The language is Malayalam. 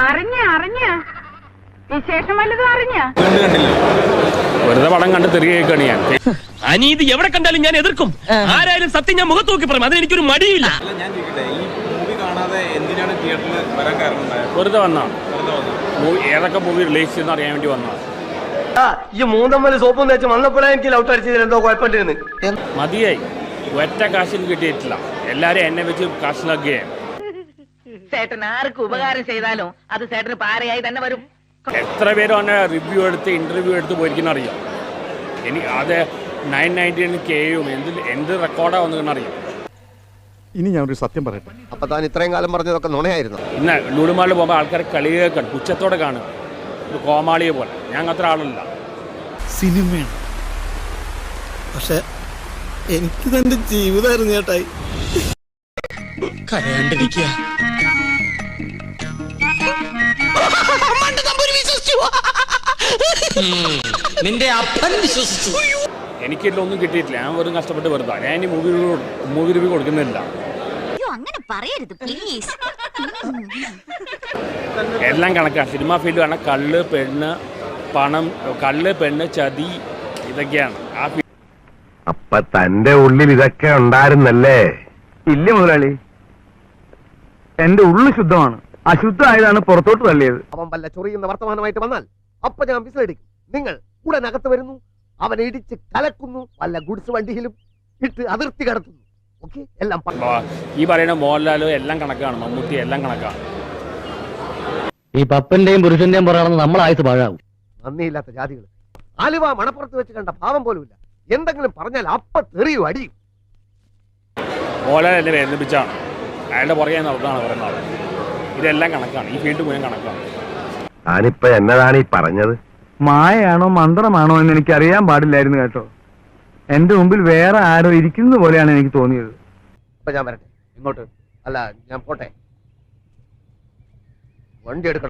അറിഞ്ഞ വിശേഷം വല്ലതും അറിഞ്ഞ വെറുതെ പടം കണ്ട് തിരികെയാണ് ഞാൻ. അനീതി എവിടെ കണ്ടാലും ഞാൻ എതിർക്കും. ആരായാലും സത്യം ഞാൻ മുഖത്ത് നോക്കി പറയും. അതിനെനിക്കൊരു മടിയില്ല. വെറുതെ വന്നാ ഏതൊക്കെ മൂവി റിലീസ് ചെയ്യുന്ന അറിയാൻ വേണ്ടി വന്നാ. ഈ മൂന്നമ്മല് സോപ്പും തേച്ച് വന്നപ്പോഴേ എനിക്ക് ലൗട്ട് അടിച്ചതിൽ എന്തോ കുഴപ്പമിട്ടിരുന്നു. മതിയായി, ഒറ്റ കാശിന് കിട്ടിയിട്ടില്ല. എല്ലാരും എന്നെ വെച്ച് കാശിലാക്കുകയാണ്. ചേട്ടൻ ആർക്ക് ഉപകാരം ചെയ്താലും അത് ചേട്ടന് പാരയായി തന്നെ വരും. എത്ര പേരും എന്നെ റിവ്യൂ എടുത്ത് ഇന്റർവ്യൂ എടുത്ത് പോയിരിക്കുന്ന അറിയാം. എനിക്ക് അത് 999Kയും എന്ത് റെക്കോർഡാ വന്നിരിക്കുന്ന അറിയാം. ഇനി ഞാനൊരു സത്യം പറയട്ടെ. അപ്പൊ താൻ ഇത്രയും കാലം പറഞ്ഞതൊക്കെ നുണയായിരുന്നു. ഇന്ന് ലുലുമാളിൽ പോകുമ്പോൾ ആൾക്കാരെ കളിയേക്കാണ്, പുച്ഛത്തോടെ കാണും, കോമാളിയെ പോലെ. ഞാൻ അത്ര ആളല്ല. സിനിമയാണ്, പക്ഷെ എനിക്ക് തന്റെ ജീവിതമായിരുന്നു ചേട്ടായി. കരയാണ്ടിരിക്കുക. നിന്റെ അപ്പൻ വിശ്വസിച്ചു. എനിക്കിതിലൊന്നും കിട്ടിയിട്ടില്ല. ഞാൻ വെറും കഷ്ടപ്പെട്ട് വെറുതെ. ഞാൻ ഇനി മൂവി റിവ്യൂ കൊടുക്കുന്നില്ല. അങ്ങനെ പറയരുത് പ്ലീസ്. എല്ലാം കണക്കാണ്. സിനിമ ഫീൽഡ് ആണ്. കള്ള്, പെണ്ണ്, പണം, ചതി, ഇതൊക്കെയാണ് ആ. അപ്പൊ തന്റെ ഉള്ളിൽ ഇതൊക്കെ ഉണ്ടായിരുന്നല്ലേ? ഇല്ല മുതലാളി, എന്റെ ഉള്ളു ശുദ്ധമാണ്. അശുദ്ധമായതാണ് പുറത്തോട്ട് തള്ളിയത്. അവൻ വല്ല ചൊറിയുന്ന വർത്തമാനമായിട്ട് വന്നാൽ അപ്പൊ ഞാൻ വിസിലടിക്കും. നിങ്ങൾ ഉടനകത്ത് വരുന്നു, അവൻ ഇടിച്ച് കലക്കുന്നു, വല്ല ഗുഡ്സ് വണ്ടിയിലും ഇട്ട് അതിർത്തി കടത്തുന്നു. ഓക്കെ, എല്ലാം ഈ പറയുന്ന മോഹൻലാലും എല്ലാം കണക്കാണ്, മമ്മൂട്ടി എല്ലാം കണക്കാണ്. ഈ പപ്പന്റെയും പുരുഷന്റെയും പുറമാണെന്ന് നമ്മൾ ആയുസ് പാഴാവും. നന്ദിയില്ലാത്ത ജാതികൾ. ആലുവ മണപ്പുറത്ത് വെച്ച് കണ്ട ഭാവം പോലുമില്ല. എന്തെങ്കിലും പറഞ്ഞാൽ അപ്പ തെറിയും അടിയും. മോഹൻലാൽ എന്നെ വേദനിപ്പിച്ചാണ്, അയാളുടെ പുറകെ നടത്താണ് പറയുന്നത്. ഇതെല്ലാം കണക്കാണ്, ഈ ഫീൽഡ് മുഴുവൻ കണക്കാണ്. ഞാനിപ്പോ എന്നതാണ് ഈ പറഞ്ഞത്? മായയാണോ മന്ത്രമാണോ എന്ന് എനിക്ക് അറിയാൻ പാടില്ലായിരുന്നു കേട്ടോ. എന്റെ മുമ്പിൽ വേറെ ആരോ ഇരിക്കുന്നത് പോലെയാണ് എനിക്ക് തോന്നിയത്. ഇപ്പൊ ഞാൻ വരട്ടെ. ഇങ്ങോട്ട് അല്ല, ഞാൻ പോട്ടെ. വണ്ടി എടുക്കണം.